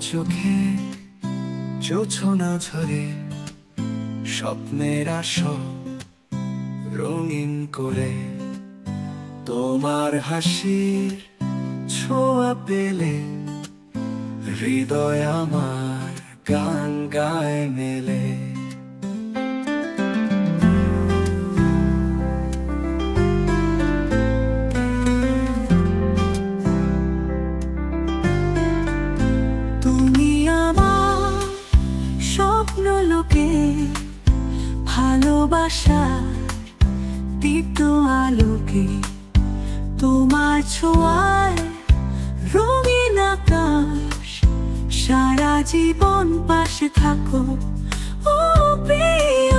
চোখে জোছনা ঝরে স্বপ্নের আসর রঙিন করে তোমার হাসির ছোঁয়া পেলে হৃদয় আমার গান গায় মেলে। তুমি আমার স্বপ্ন লোকে ভালোবাসার দীপ্ত আলোকে, তোমার ছোঁয়ায় রঙিন আকাশ, সারা জীবন পাশে থাকো ও প্রিয়।